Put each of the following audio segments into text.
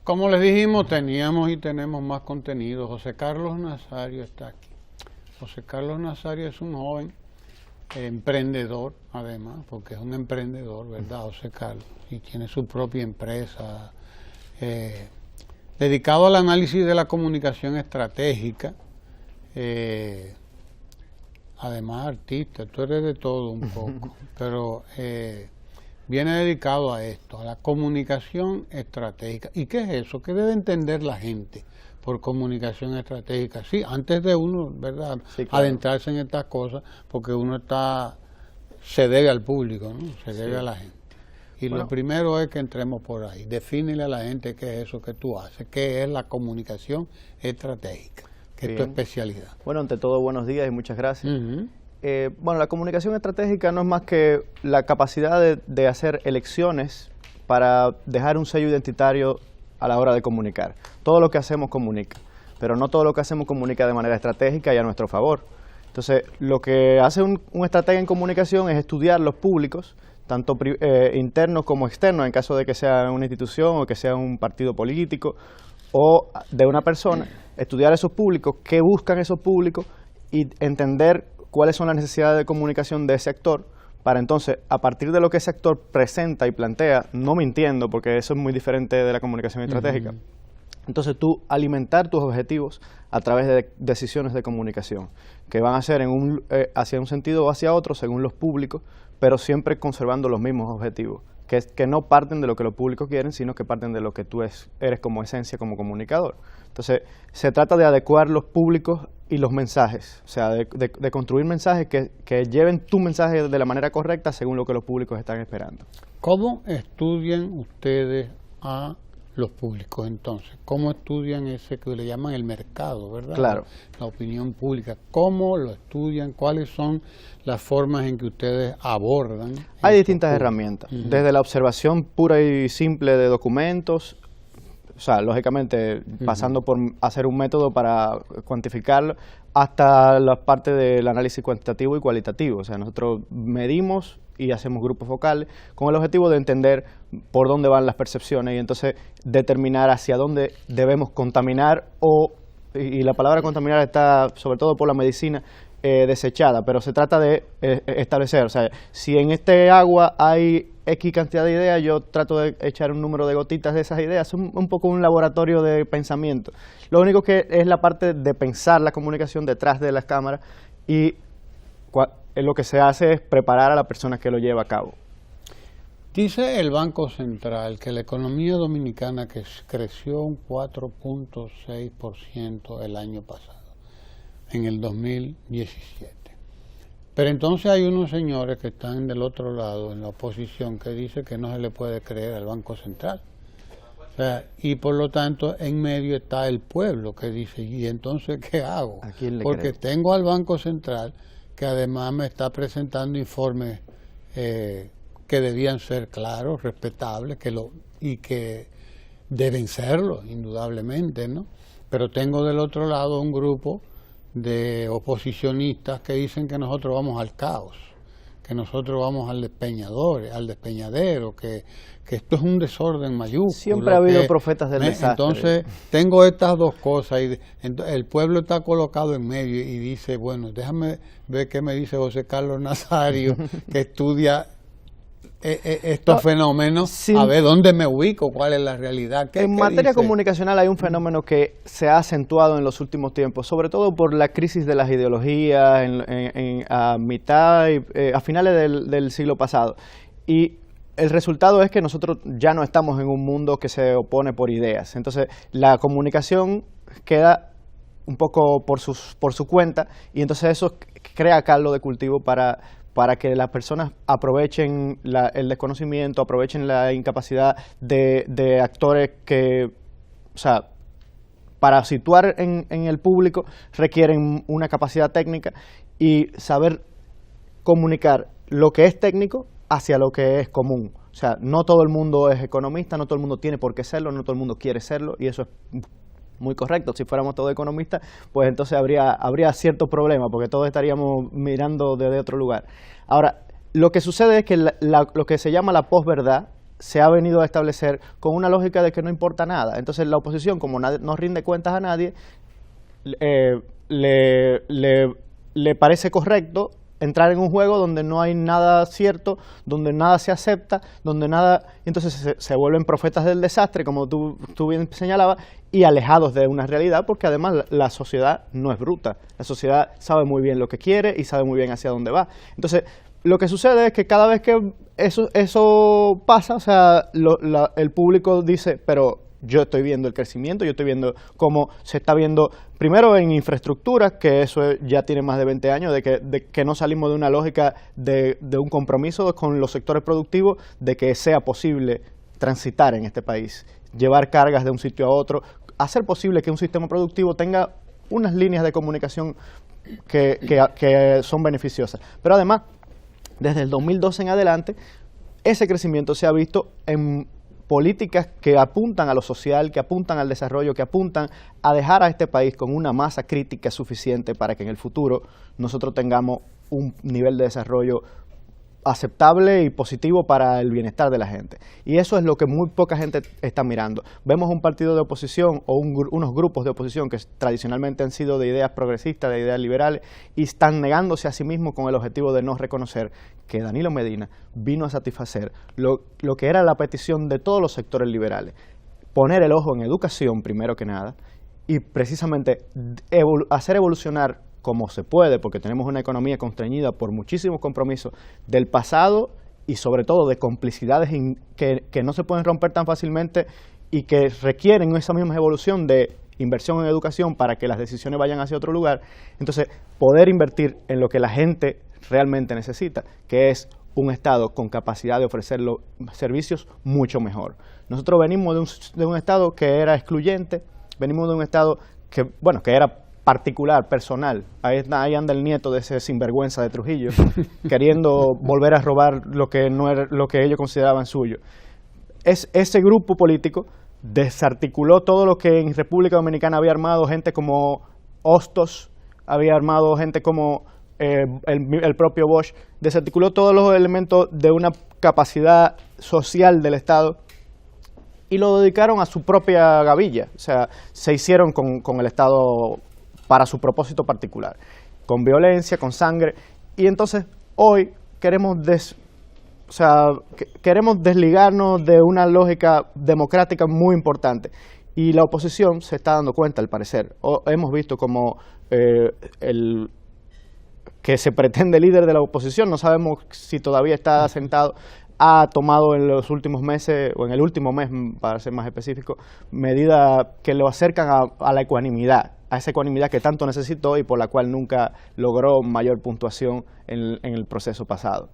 Como les dijimos, teníamos y tenemos más contenido. José Carlos Nazario está aquí. José Carlos Nazario es un joven emprendedor, además, porque es un emprendedor, ¿verdad, José Carlos? Y tiene su propia empresa, dedicado al análisis de la comunicación estratégica. Además, artista, tú eres de todo un poco, pero viene dedicado a esto, a la comunicación estratégica. ¿Y qué es eso? ¿Qué debe entender la gente por comunicación estratégica? Sí, antes de uno, ¿verdad?, sí, claro, adentrarse en estas cosas, porque uno se debe al público, ¿no? Se debe a la gente. Y bueno, lo primero es que entremos por ahí. Defínele a la gente qué es eso que tú haces, qué es la comunicación estratégica, que es tu especialidad. Bueno, ante todo, buenos días y muchas gracias. Bueno, la comunicación estratégica no es más que la capacidad de hacer elecciones para dejar un sello identitario a la hora de comunicar. Todo lo que hacemos comunica, pero no todo lo que hacemos comunica de manera estratégica y a nuestro favor. Entonces, lo que hace un estratega en comunicación es estudiar los públicos, tanto internos como externos, en caso de que sea una institución o que sea un partido político o de una persona, estudiar esos públicos, qué buscan esos públicos y entender cuáles son las necesidades de comunicación de ese actor, para entonces, a partir de lo que ese actor presenta y plantea, no mintiendo, porque eso es muy diferente de la comunicación estratégica, entonces tú alimentar tus objetivos a través de decisiones de comunicación, que van a ser hacia un sentido o hacia otro, según los públicos, pero siempre conservando los mismos objetivos, que no parten de lo que los públicos quieren, sino que parten de lo que tú eres como esencia, como comunicador. Entonces, se trata de adecuar los públicos y los mensajes, o sea, de construir mensajes que lleven tu mensaje de la manera correcta según lo que los públicos están esperando. ¿Cómo estudian ustedes a los públicos entonces? ¿Cómo estudian ese que le llaman el mercado, verdad? Claro. La opinión pública. ¿Cómo lo estudian? ¿Cuáles son las formas en que ustedes abordan? Hay distintas herramientas, desde la observación pura y simple de documentos, o sea, lógicamente pasando por hacer un método para cuantificarlo, hasta la parte del análisis cuantitativo y cualitativo. O sea, nosotros medimos y hacemos grupos focales con el objetivo de entender por dónde van las percepciones y entonces determinar hacia dónde debemos contaminar y la palabra contaminar está sobre todo por la medicina desechada, pero se trata de establecer, o sea, si en este agua hay X cantidad de ideas, yo trato de echar un número de gotitas de esas ideas. Es un poco un laboratorio de pensamiento. Lo único que es la parte de pensar la comunicación detrás de las cámaras y lo que se hace es preparar a la persona que lo lleva a cabo. Dice el Banco Central que la economía dominicana creció un 4.6% el año pasado, en el 2017. Pero entonces hay unos señores que están del otro lado, en la oposición, que dicen que no se le puede creer al Banco Central. O sea, y por lo tanto, en medio está el pueblo que dice, ¿y entonces qué hago? ¿A quién le Porque creo? tengo al Banco Central que además me está presentando informes que debían ser claros, respetables, y que deben serlo, indudablemente, ¿no? Pero tengo del otro lado un grupo de oposicionistas que dicen que nosotros vamos al caos, que nosotros vamos al despeñadero, que esto es un desorden mayúsculo. Siempre ha habido profetas del desastre. Entonces, tengo estas dos cosas y el pueblo está colocado en medio y dice, bueno, déjame ver qué me dice José Carlos Nazario, que estudia estos fenómenos, a ver dónde me ubico, cuál es la realidad. En materia comunicacional hay un fenómeno que se ha acentuado en los últimos tiempos, sobre todo por la crisis de las ideologías a finales del siglo pasado. Y el resultado es que nosotros ya no estamos en un mundo que se opone por ideas. Entonces, la comunicación queda un poco por su cuenta y entonces eso crea caldo de cultivo para que las personas aprovechen el desconocimiento, aprovechen la incapacidad de actores que, o sea, para situar en el público requieren una capacidad técnica y saber comunicar lo que es técnico hacia lo que es común. O sea, no todo el mundo es economista, no todo el mundo tiene por qué serlo, no todo el mundo quiere serlo y eso es muy correcto. Si fuéramos todos economistas, pues entonces habría cierto problema, porque todos estaríamos mirando desde otro lugar. Ahora, lo que sucede es que lo que se llama la posverdad se ha venido a establecer con una lógica de que no importa nada. Entonces la oposición, como no rinde cuentas a nadie, le parece correcto entrar en un juego donde no hay nada cierto, donde nada se acepta, donde nada... Entonces se vuelven profetas del desastre, como tú bien señalabas, y alejados de una realidad, porque además la sociedad no es bruta. La sociedad sabe muy bien lo que quiere y sabe muy bien hacia dónde va. Entonces, lo que sucede es que cada vez que eso pasa, o sea, el público dice, pero yo estoy viendo el crecimiento, yo estoy viendo cómo se está viendo, primero en infraestructuras, que eso ya tiene más de 20 años, de que no salimos de una lógica de un compromiso con los sectores productivos, de que sea posible transitar en este país, llevar cargas de un sitio a otro, hacer posible que un sistema productivo tenga unas líneas de comunicación que son beneficiosas. Pero además, desde el 2012 en adelante, ese crecimiento se ha visto en políticas que apuntan a lo social, que apuntan al desarrollo, que apuntan a dejar a este país con una masa crítica suficiente para que en el futuro nosotros tengamos un nivel de desarrollo aceptable y positivo para el bienestar de la gente. Y eso es lo que muy poca gente está mirando. Vemos un partido de oposición o unos grupos de oposición que tradicionalmente han sido de ideas progresistas, de ideas liberales, y están negándose a sí mismos con el objetivo de no reconocer que Danilo Medina vino a satisfacer lo que era la petición de todos los sectores liberales. Poner el ojo en educación, primero que nada, y precisamente hacer evolucionar como se puede, porque tenemos una economía constreñida por muchísimos compromisos del pasado y sobre todo de complicidades que no se pueden romper tan fácilmente y que requieren esa misma evolución de inversión en educación para que las decisiones vayan hacia otro lugar. Entonces, poder invertir en lo que la gente realmente necesita, que es un Estado con capacidad de ofrecer los servicios mucho mejor. Nosotros venimos de un Estado que era excluyente, venimos de un Estado que era particular, personal. Ahí anda el nieto de ese sinvergüenza de Trujillo, queriendo volver a robar lo que no era lo que ellos consideraban suyo. Ese grupo político desarticuló todo lo que en República Dominicana había armado gente como Hostos, había armado gente como el propio Bosch, desarticuló todos los elementos de una capacidad social del Estado y lo dedicaron a su propia gavilla. O sea, se hicieron con el Estado para su propósito particular, con violencia, con sangre, y entonces hoy queremos desligarnos de una lógica democrática muy importante, y la oposición se está dando cuenta, al parecer. Hemos visto como el que se pretende líder de la oposición, no sabemos si todavía está sentado, ha tomado en los últimos meses, o en el último mes, para ser más específico, medidas que lo acercan a la ecuanimidad, a esa ecuanimidad que tanto necesitó y por la cual nunca logró mayor puntuación en el proceso pasado.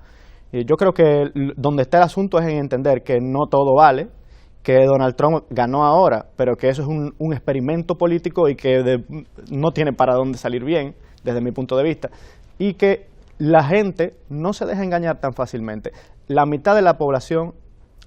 Yo creo que donde está el asunto es en entender que no todo vale, que Donald Trump ganó ahora, pero que eso es un experimento político y que no tiene para dónde salir bien, desde mi punto de vista, y que la gente no se deja engañar tan fácilmente. La mitad de la población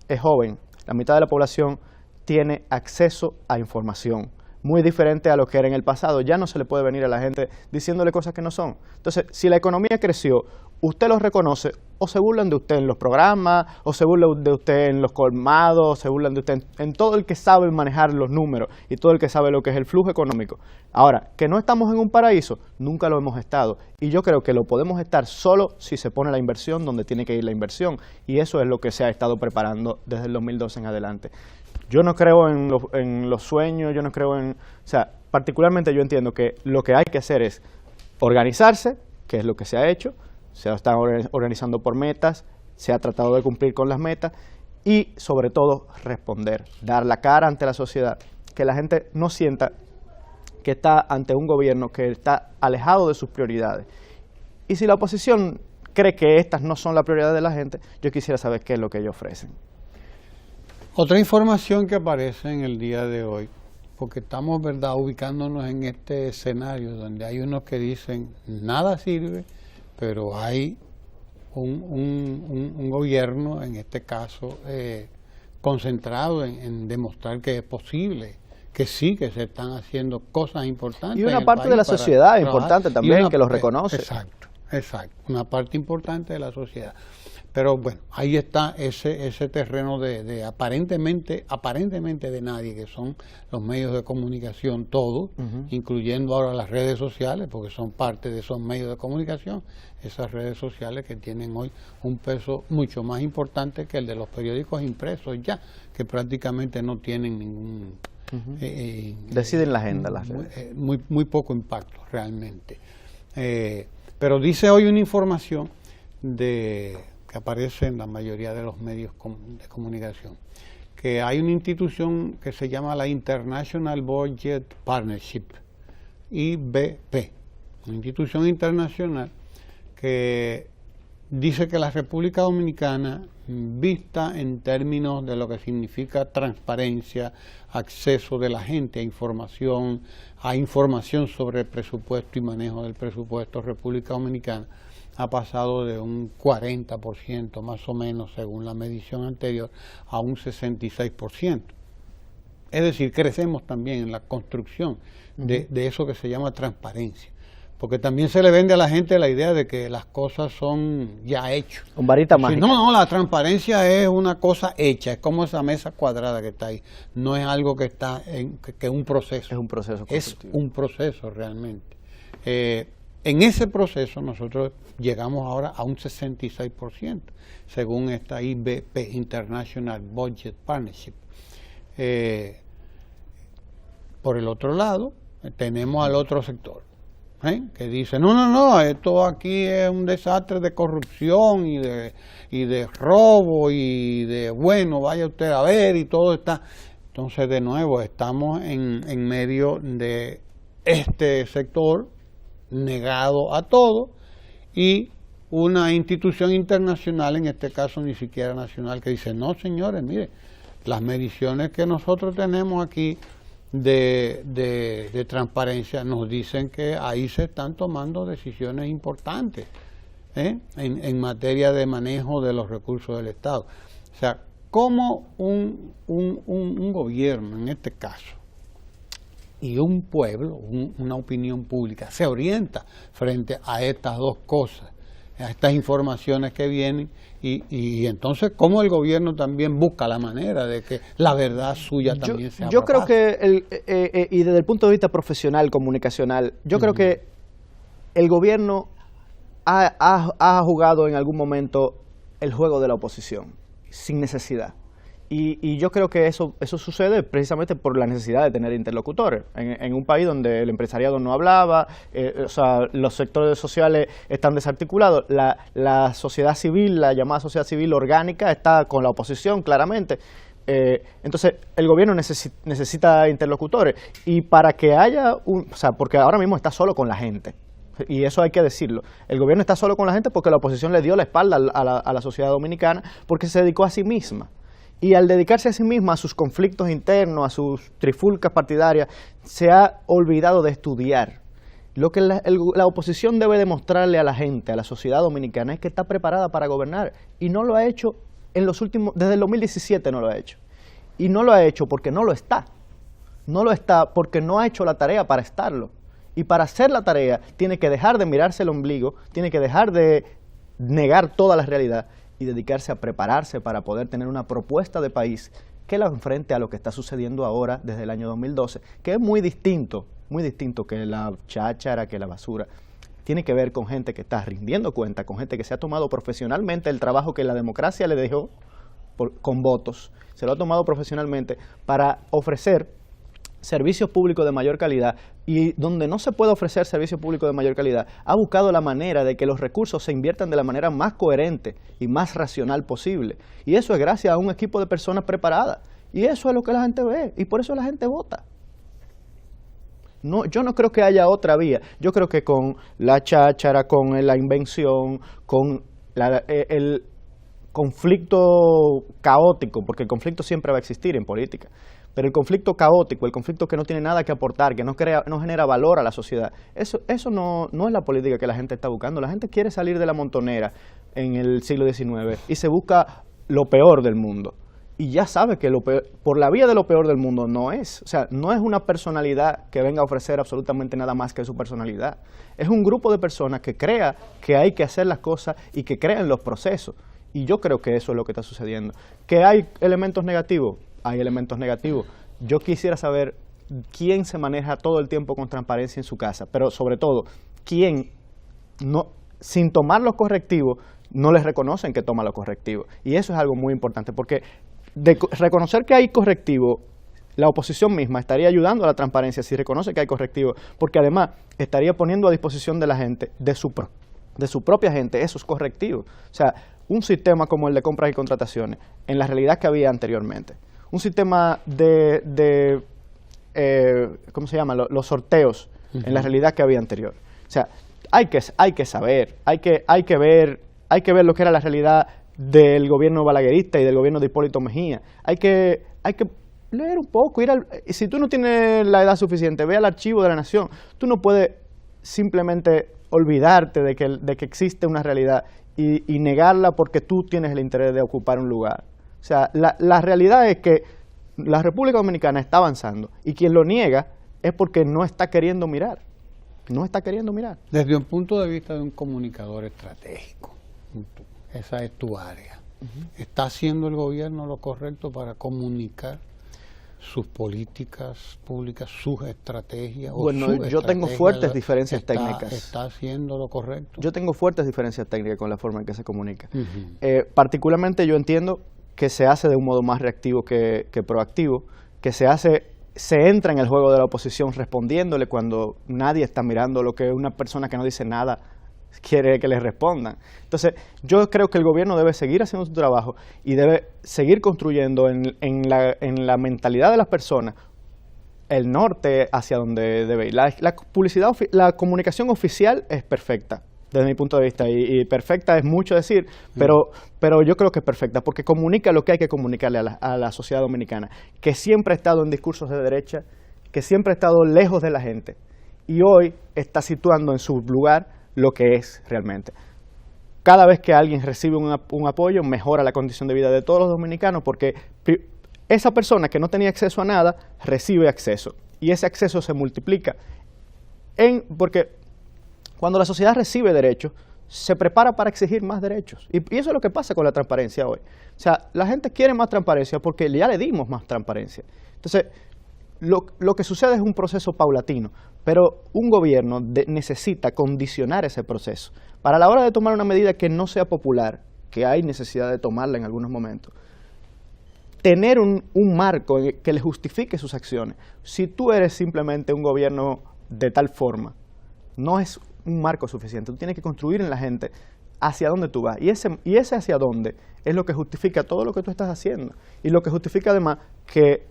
es joven, la mitad de la población tiene acceso a información, muy diferente a lo que era en el pasado. Ya no se le puede venir a la gente diciéndole cosas que no son. Entonces, si la economía creció, usted lo reconoce, o se burlan de usted en los programas, o se burlan de usted en los colmados, o se burlan de usted en todo el que sabe manejar los números y todo el que sabe lo que es el flujo económico. Ahora, que no estamos en un paraíso, nunca lo hemos estado, y yo creo que lo podemos estar solo si se pone la inversión donde tiene que ir la inversión, y eso es lo que se ha estado preparando desde el 2012 en adelante. Yo no creo en los sueños, yo no creo en... O sea, particularmente yo entiendo que lo que hay que hacer es organizarse, que es lo que se ha hecho, se está organizando por metas, se ha tratado de cumplir con las metas y, sobre todo, responder, dar la cara ante la sociedad, que la gente no sienta que está ante un gobierno que está alejado de sus prioridades. Y si la oposición cree que estas no son la prioridad de la gente, yo quisiera saber qué es lo que ellos ofrecen. Otra información que aparece en el día de hoy, porque estamos, ¿verdad?, ubicándonos en este escenario donde hay unos que dicen nada sirve, pero hay un gobierno, en este caso, concentrado en demostrar que es posible, que sí, que se están haciendo cosas importantes. Y una parte de la sociedad importante también, que los reconoce. Exacto, una parte importante de la sociedad. Pero bueno, ahí está ese terreno de aparentemente de nadie, que son los medios de comunicación todos, incluyendo ahora las redes sociales, porque son parte de esos medios de comunicación, esas redes sociales que tienen hoy un peso mucho más importante que el de los periódicos impresos ya, que prácticamente no tienen ningún... deciden la agenda las redes. Muy poco impacto realmente. Pero dice hoy una información que aparece en la mayoría de los medios de comunicación, que hay una institución que se llama la International Budget Partnership, IBP, una institución internacional que dice que la República Dominicana, vista en términos de lo que significa transparencia, acceso de la gente a información sobre el presupuesto y manejo del presupuesto, República Dominicana ha pasado de un 40% más o menos, según la medición anterior, a un 66%. Es decir, crecemos también en la construcción de eso que se llama transparencia. Porque también se le vende a la gente la idea de que las cosas son ya hechas. Con varita mágica. No, la transparencia es una cosa hecha, es como esa mesa cuadrada que está ahí. No es algo que está que es un proceso. Es un proceso constructivo. Es un proceso realmente. En ese proceso nosotros llegamos ahora a un 66%, según esta IBP, International Budget Partnership. Por el otro lado, tenemos al otro sector, que dice, no, esto aquí es un desastre de corrupción y de robo y de, bueno, vaya usted a ver y todo está. Entonces, de nuevo, estamos en medio de este sector negado a todo y una institución internacional, en este caso ni siquiera nacional, que dice, no señores, mire, las mediciones que nosotros tenemos aquí de transparencia nos dicen que ahí se están tomando decisiones importantes en materia de manejo de los recursos del Estado. O sea, cómo un gobierno, en este caso, y un pueblo, una opinión pública, se orienta frente a estas dos cosas, a estas informaciones que vienen, y entonces cómo el gobierno también busca la manera de que la verdad suya también sea Yo creo que, y desde el punto de vista profesional, comunicacional, yo creo que el gobierno ha jugado en algún momento el juego de la oposición, sin necesidad. Y yo creo que eso sucede precisamente por la necesidad de tener interlocutores. En un país donde el empresariado no hablaba, o sea, los sectores sociales están desarticulados, la sociedad civil, la llamada sociedad civil orgánica, está con la oposición claramente. Entonces, el gobierno necesita interlocutores. Y para que haya o sea, porque ahora mismo está solo con la gente. Y eso hay que decirlo. El gobierno está solo con la gente porque la oposición le dio la espalda a la sociedad dominicana porque se dedicó a sí misma. Y al dedicarse a sí misma, a sus conflictos internos, a sus trifulcas partidarias, se ha olvidado de estudiar. Lo que la oposición debe demostrarle a la gente, a la sociedad dominicana, es que está preparada para gobernar. Y no lo ha hecho desde el 2017 no lo ha hecho. Y no lo ha hecho porque no lo está. No lo está porque no ha hecho la tarea para estarlo. Y para hacer la tarea tiene que dejar de mirarse el ombligo, tiene que dejar de negar toda la realidad y dedicarse a prepararse para poder tener una propuesta de país que la enfrente a lo que está sucediendo ahora desde el año 2012, que es muy distinto que la cháchara, que la basura. Tiene que ver con gente que está rindiendo cuenta, con gente que se ha tomado profesionalmente el trabajo que la democracia le dejó con votos, se lo ha tomado profesionalmente para ofrecer servicios públicos de mayor calidad, y donde no se puede ofrecer servicios públicos de mayor calidad, ha buscado la manera de que los recursos se inviertan de la manera más coherente y más racional posible. Y eso es gracias a un equipo de personas preparadas. Y eso es lo que la gente ve, y por eso la gente vota. No, yo no creo que haya otra vía. Yo creo que con la cháchara, con la invención, con el conflicto caótico, porque el conflicto siempre va a existir en política, pero el conflicto caótico, el conflicto que no tiene nada que aportar, que no genera valor a la sociedad, eso no es la política que la gente está buscando. La gente quiere salir de la montonera en el siglo XIX y se busca lo peor del mundo. Y ya sabe que por la vía de lo peor del mundo no es. O sea, no es una personalidad que venga a ofrecer absolutamente nada más que su personalidad. Es un grupo de personas que crea que hay que hacer las cosas y que crea en los procesos. Y yo creo que eso es lo que está sucediendo. ¿Que hay elementos negativos? Hay elementos negativos. Yo quisiera saber quién se maneja todo el tiempo con transparencia en su casa, pero sobre todo, quién, no, sin tomar los correctivos, no les reconocen que toma los correctivos. Y eso es algo muy importante, porque de reconocer que hay correctivos, la oposición misma estaría ayudando a la transparencia si reconoce que hay correctivos, porque además estaría poniendo a disposición de la gente, de su propia gente, esos correctivos. O sea, un sistema como el de compras y contrataciones, en la realidad que había anteriormente, un sistema ¿cómo se llama? Los sorteos, en la realidad que había anterior. O sea, hay que saber, hay que ver lo que era la realidad del gobierno balaguerista y del gobierno de Hipólito Mejía. Hay que leer un poco, si tú no tienes la edad suficiente, ve al archivo de la Nación. Tú no puedes simplemente olvidarte de que existe una realidad y negarla porque tú tienes el interés de ocupar un lugar. O sea, la realidad es que la República Dominicana está avanzando y quien lo niega es porque no está queriendo mirar. No está queriendo mirar. Desde un punto de vista de un comunicador estratégico, esa es tu área. ¿Está haciendo el gobierno lo correcto para comunicar sus políticas públicas, sus estrategias? Bueno, yo tengo fuertes diferencias técnicas. ¿Está haciendo lo correcto? Yo tengo fuertes diferencias técnicas con la forma en que se comunica. Particularmente yo entiendo que se hace de un modo más reactivo que proactivo, que se entra en el juego de la oposición respondiéndole cuando nadie está mirando lo que una persona que no dice nada quiere que le respondan. Entonces, yo creo que el gobierno debe seguir haciendo su trabajo y debe seguir construyendo en la mentalidad de las personas el norte hacia donde debe ir. La comunicación oficial es perfecta, desde mi punto de vista, y perfecta es mucho decir, pero yo creo que es perfecta, porque comunica lo que hay que comunicarle a la sociedad dominicana, que siempre ha estado en discursos de derecha, que siempre ha estado lejos de la gente, y hoy está situando en su lugar lo que es realmente. Cada vez que alguien recibe un apoyo, mejora la condición de vida de todos los dominicanos, porque esa persona que no tenía acceso a nada, recibe acceso, y ese acceso se multiplica, porque cuando la sociedad recibe derechos, se prepara para exigir más derechos. Y eso es lo que pasa con la transparencia hoy. O sea, la gente quiere más transparencia porque ya le dimos más transparencia. Entonces, lo que sucede es un proceso paulatino, pero un gobierno necesita condicionar ese proceso. Para la hora de tomar una medida que no sea popular, que hay necesidad de tomarla en algunos momentos, tener un marco que le justifique sus acciones. Si tú eres simplemente un gobierno de tal forma, no es un marco suficiente. Tú tienes que construir en la gente hacia dónde tú vas. Y ese hacia dónde es lo que justifica todo lo que tú estás haciendo. Y lo que justifica además que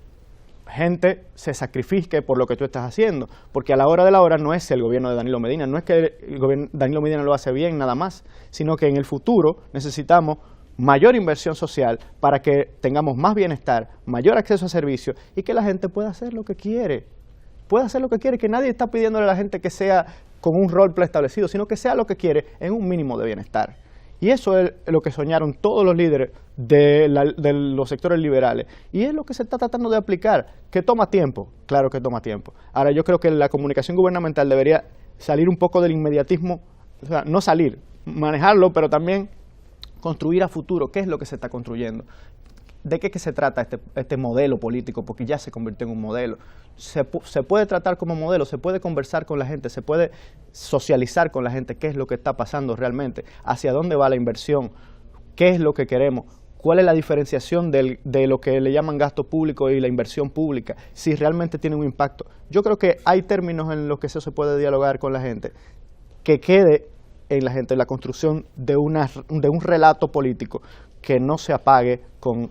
gente se sacrifique por lo que tú estás haciendo. Porque a la hora de la hora no es el gobierno de Danilo Medina, no es que el gobierno de Danilo Medina lo hace bien nada más, sino que en el futuro necesitamos mayor inversión social para que tengamos más bienestar, mayor acceso a servicios y que la gente pueda hacer lo que quiere. Pueda hacer lo que quiere, que nadie está pidiéndole a la gente que sea con un rol preestablecido, sino que sea lo que quiere en un mínimo de bienestar. Y eso es lo que soñaron todos los líderes de los sectores liberales. Y es lo que se está tratando de aplicar, que toma tiempo, claro que toma tiempo. Ahora yo creo que la comunicación gubernamental debería salir un poco del inmediatismo, o sea, no salir, manejarlo, pero también construir a futuro qué es lo que se está construyendo. ¿De qué se trata este modelo político? Porque ya se convirtió en un modelo. Se puede tratar como modelo, se puede conversar con la gente, se puede socializar con la gente qué es lo que está pasando realmente, hacia dónde va la inversión, qué es lo que queremos, cuál es la diferenciación de lo que le llaman gasto público y la inversión pública, si realmente tiene un impacto. Yo creo que hay términos en los que eso se puede dialogar con la gente, que quede en la gente la construcción de un relato político que no se apague con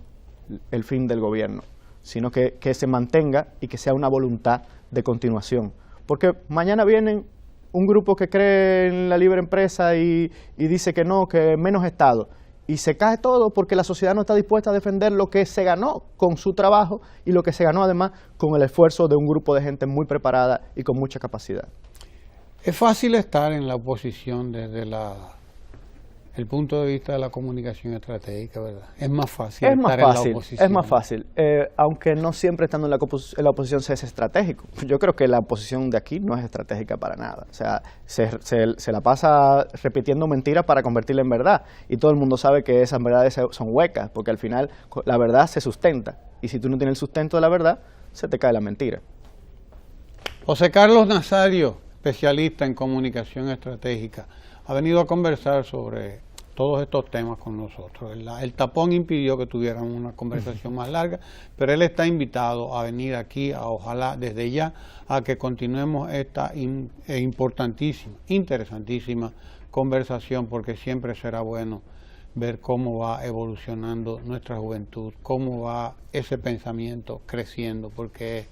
el fin del gobierno, sino que se mantenga y que sea una voluntad de continuación. Porque mañana vienen un grupo que cree en la libre empresa y dice que no, que menos Estado, y se cae todo porque la sociedad no está dispuesta a defender lo que se ganó con su trabajo y lo que se ganó además con el esfuerzo de un grupo de gente muy preparada y con mucha capacidad. Es fácil estar en la oposición desde la el punto de vista de la comunicación estratégica, ¿verdad? Es más fácil Es más estar en la fácil, oposición. es más fácil. Aunque no siempre estando en la oposición se es estratégico. Yo creo que la oposición de aquí no es estratégica para nada. O sea, se la pasa repitiendo mentiras para convertirla en verdad. Y todo el mundo sabe que esas verdades son huecas, porque al final la verdad se sustenta. Y si tú no tienes el sustento de la verdad, se te cae la mentira. José Carlos Nazario, especialista en comunicación estratégica, ha venido a conversar sobre todos estos temas con nosotros. El tapón impidió que tuviéramos una conversación más larga, pero él está invitado a venir aquí, ojalá desde ya, a que continuemos esta importantísima, interesantísima conversación, porque siempre será bueno ver cómo va evolucionando nuestra juventud, cómo va ese pensamiento creciendo, porque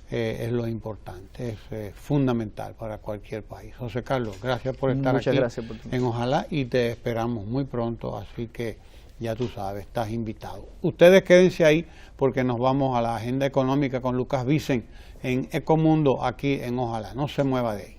es lo importante, es fundamental para cualquier país. José Carlos, gracias por estar Muchas aquí gracias por tu en Ojalá, y te esperamos muy pronto, así que ya tú sabes, estás invitado. Ustedes quédense ahí porque nos vamos a la agenda económica con Lucas Vicen en Ecomundo aquí en Ojalá. No se mueva de ahí.